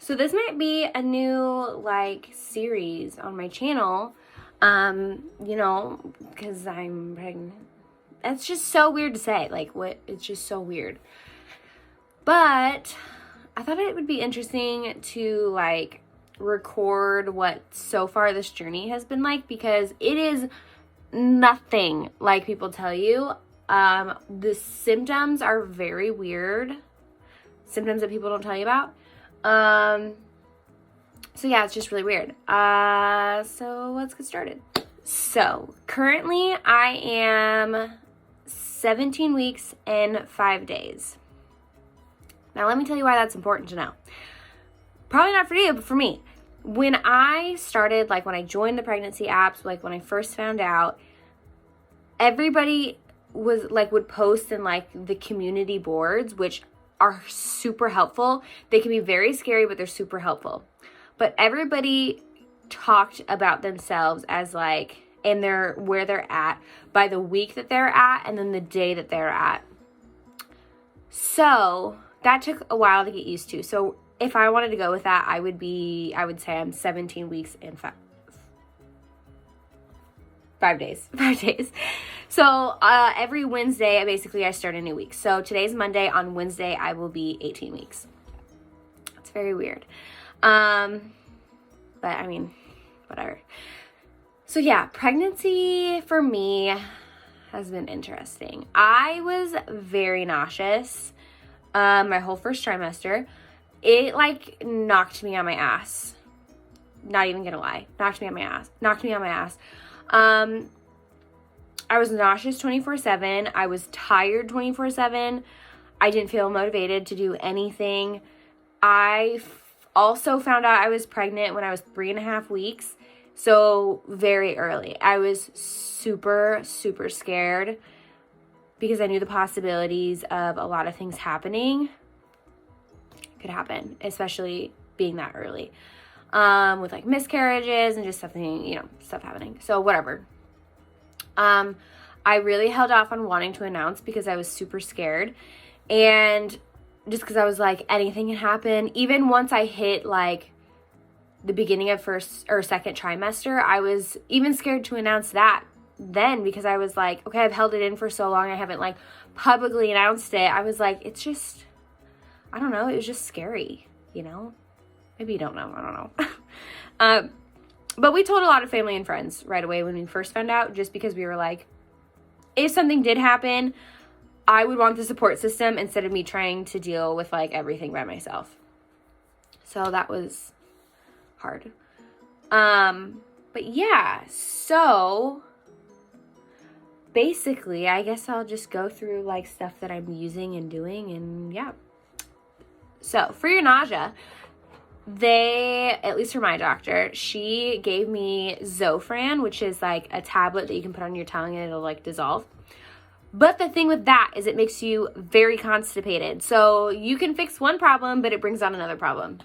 So this might be a new like series on my channel, because I'm pregnant. That's just so weird to say. Like, what? It's just so weird. But I thought it would be interesting to like record what so far this journey has been like, because it is nothing like people tell you. The symptoms are very weird. Symptoms that people don't tell you about. So yeah, it's just really weird. So let's get started. So currently I am 17 weeks and 5 days. Now let me tell you why that's important to know. Probably not for you, but for me. When I started, like when I joined the pregnancy apps, like when I first found out, everybody was like would post in like the community boards, which are super helpful. They can be very scary, but they're super helpful. But everybody talked about themselves as like in their where they're at by the week that they're at and then the day that they're at. So that took a while to get used to. So if I wanted to go with that, I would say I'm 17 weeks and 5 days. 5 days. So every Wednesday, I start a new week. So today's Monday. On Wednesday, I will be 18 weeks. It's very weird. But I mean, whatever. So yeah, pregnancy for me has been interesting. I was very nauseous my whole first trimester. It like knocked me on my ass. Not even gonna lie. Knocked me on my ass. I was nauseous 24/7. I was tired 24/7. I didn't feel motivated to do anything. I also found out I was pregnant when I was 3.5 weeks. So very early. I was super, super scared because I knew the possibilities of a lot of things happening could happen, especially being that early. With like miscarriages and just stuff happening. So whatever. I really held off on wanting to announce because I was super scared. And just because I was like, anything can happen. Even once I hit like the beginning of first or second trimester, I was even scared to announce that then, because I was like, okay, I've held it in for so long. I haven't like publicly announced it. I was like, it's just, I don't know. It was just scary, Maybe you don't know. I don't know. But we told a lot of family and friends right away when we first found out, just because we were like, if something did happen, I would want the support system instead of me trying to deal with like everything by myself. So that was hard. But yeah, so basically, I guess I'll just go through like stuff that I'm using and doing, and yeah. So for your nausea, at least for my doctor, she gave me Zofran, which is like a tablet that you can put on your tongue and it'll like dissolve. But the thing with that is it makes you very constipated. So you can fix one problem, but it brings on another problem.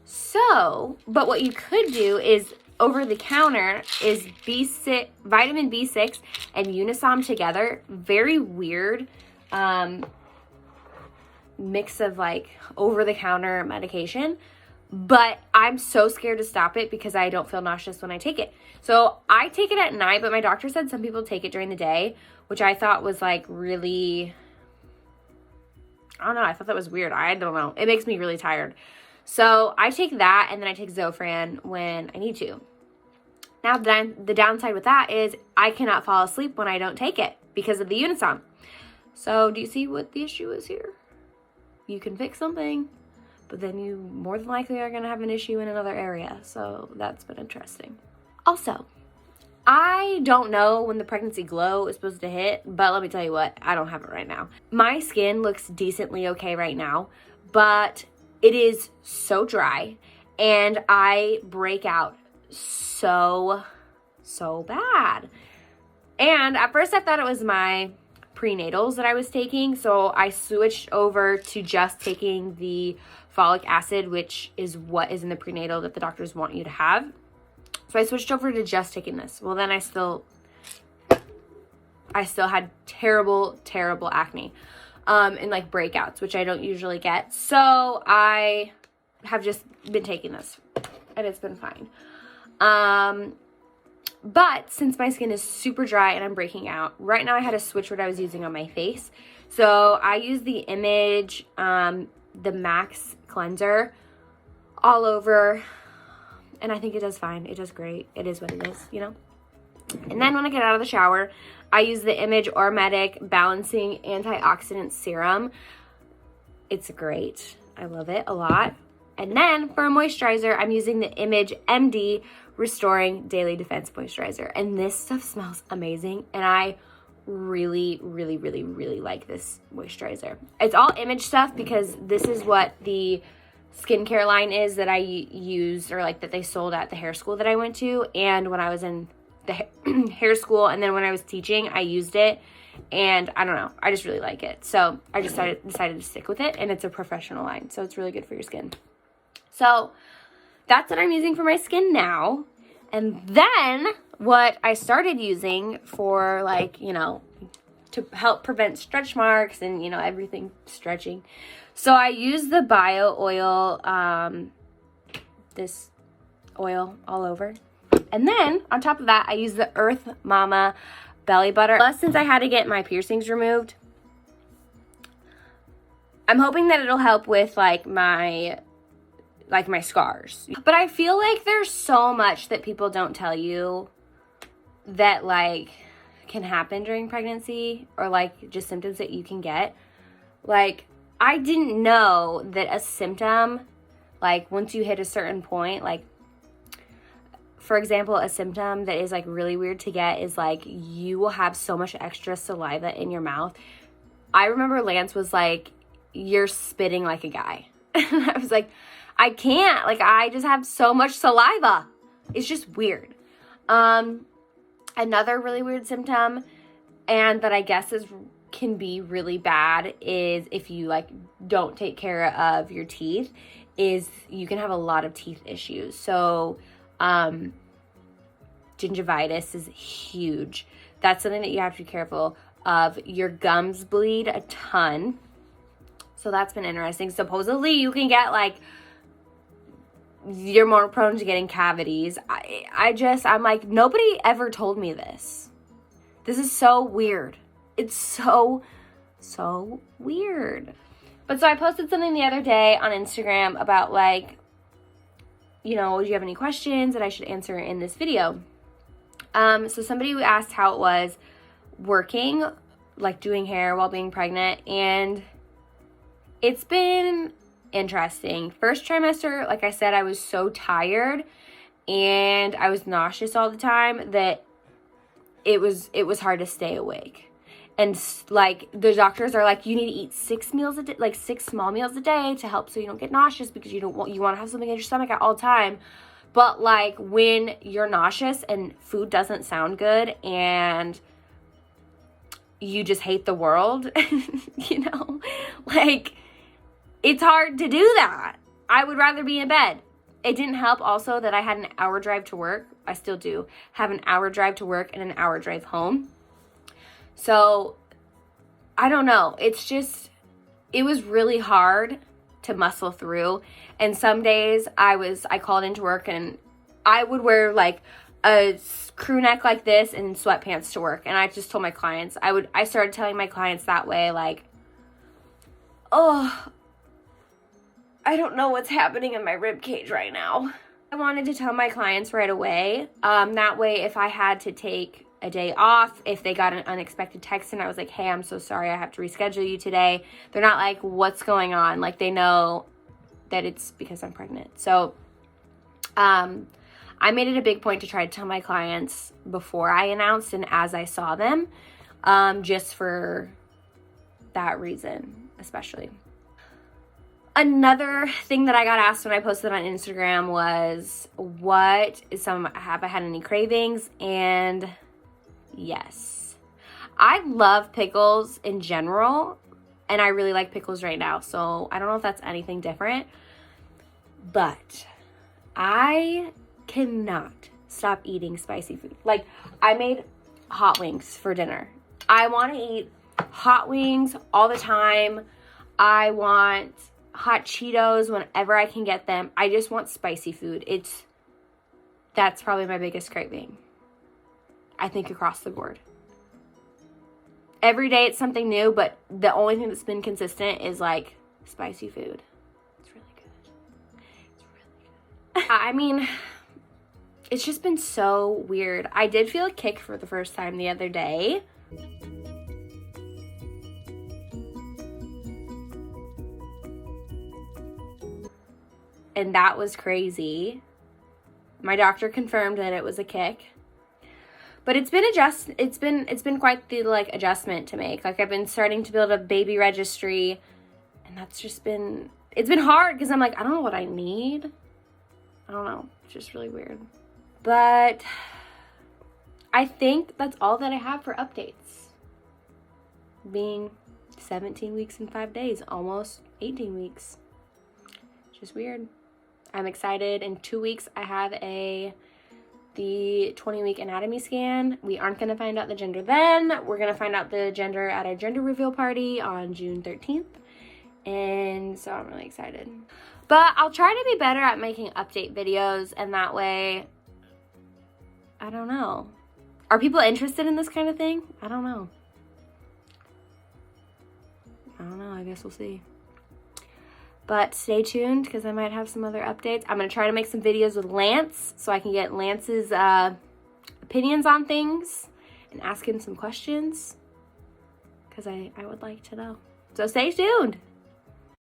So, but what you could do is over the counter is B6, vitamin B6 and Unisom together. Very weird mix of like over the counter medication, but I'm so scared to stop it because I don't feel nauseous when I take it. So I take it at night, but my doctor said some people take it during the day, which I thought was like really, I don't know. I thought that was weird. I don't know. It makes me really tired. So I take that, and then I take Zofran when I need to. Now the downside with that is I cannot fall asleep when I don't take it because of the Unisom. So do you see what the issue is here? You can fix something, but then you more than likely are going to have an issue in another area. So that's been interesting. Also, I don't know when the pregnancy glow is supposed to hit, but let me tell you what, I don't have it right now. My skin looks decently okay right now, but it is so dry and I break out so bad. And at first I thought it was my prenatals that I was taking, so I switched over to just taking the folic acid, which is what is in the prenatal that the doctors want you to have. So I switched over to just taking this. Well, then I still had terrible acne and like breakouts, which I don't usually get. So I have just been taking this, and it's been fine. But since my skin is super dry and I'm breaking out, right now I had to switch what I was using on my face. So I use the Image, the Max Cleanser all over, and I think it does fine. It does great. It is what it is, you know? And then when I get out of the shower, I use the Image Aromatic Balancing Antioxidant Serum. It's great. I love it a lot. And then for a moisturizer, I'm using the Image MD Restoring Daily Defense Moisturizer. And this stuff smells amazing. And I really, really, really, really like this moisturizer. It's all Image stuff because this is what the skincare line is that I used, or like that they sold at the hair school that I went to. And when I was in the hair school, and then when I was teaching, I used it. And I don't know, I just really like it. So I just decided to stick with it. And it's a professional line, so it's really good for your skin. So that's what I'm using for my skin now. And then what I started using for, like, you know, to help prevent stretch marks and, you know, everything stretching. So I use the Bio Oil, this oil all over. And then on top of that, I use the Earth Mama Belly Butter. Plus, since I had to get my piercings removed, I'm hoping that it'll help with like my scars. But I feel like there's so much that people don't tell you that like can happen during pregnancy, or like just symptoms that you can get. Like, I didn't know that a symptom, like once you hit a certain point, like for example, a symptom that is like really weird to get is like you will have so much extra saliva in your mouth. I remember Lance was like, "You're spitting like a guy." And I was like, I can't. Like, I just have so much saliva. It's just weird. Another really weird symptom, and that I guess can be really bad, is if you like don't take care of your teeth, is you can have a lot of teeth issues. So gingivitis is huge. That's something that you have to be careful of. Your gums bleed a ton. So that's been interesting. Supposedly you can get like, you're more prone to getting cavities. I'm like, nobody ever told me this. This is so weird. It's so weird. But so I posted something the other day on Instagram about like, you know, do you have any questions that I should answer in this video? So somebody asked how it was working, like doing hair while being pregnant, and it's been interesting. First trimester, like I said, I was so tired and I was nauseous all the time that it was hard to stay awake. And like the doctors are like, you need to eat 6 meals a day, like 6 small meals a day to help so you don't get nauseous, because you want to have something in your stomach at all time. But like when you're nauseous and food doesn't sound good and you just hate the world, you know, like it's hard to do that. I would rather be in bed. It didn't help also that I had an hour drive to work. I still do have an hour drive to work and an hour drive home. So I don't know. It was really hard to muscle through. And some days I called into work and I would wear like a crew neck like this and sweatpants to work. And I just told my clients, I started telling my clients that way, like, oh, I don't know what's happening in my rib cage right now. I wanted to tell my clients right away. That way, if I had to take a day off, if they got an unexpected text and I was like, hey, I'm so sorry, I have to reschedule you today, they're not like, what's going on? Like, they know that it's because I'm pregnant. So I made it a big point to try to tell my clients before I announced and as I saw them, just for that reason, especially. Another thing that I got asked when I posted on Instagram was, have I had any cravings? And yes, I love pickles in general, and I really like pickles right now. So I don't know if that's anything different, but I cannot stop eating spicy food. Like, I made hot wings for dinner. I want to eat hot wings all the time. I want hot Cheetos whenever I can get them. I just want spicy food. That's probably my biggest craving. I think across the board. Every day it's something new, but the only thing that's been consistent is like spicy food. It's really good. It's really good. I mean, it's just been so weird. I did feel a kick for the first time the other day. And that was crazy. My doctor confirmed that it was a kick. But it's been quite the like adjustment to make. Like I've been starting to build a baby registry, and that's just been, it's been hard because I'm like, I don't know what I need. I don't know. It's just really weird. But I think that's all that I have for updates. Being 17 weeks and 5 days, almost 18 weeks. It's just weird. I'm excited. In 2 weeks, I have the 20-week anatomy scan. We aren't going to find out the gender then. We're going to find out the gender at our gender reveal party on June 13th. And so I'm really excited. But I'll try to be better at making update videos, and that way, I don't know. Are people interested in this kind of thing? I don't know. I guess we'll see. But stay tuned because I might have some other updates. I'm going to try to make some videos with Lance so I can get Lance's opinions on things and ask him some questions because I would like to know. So stay tuned.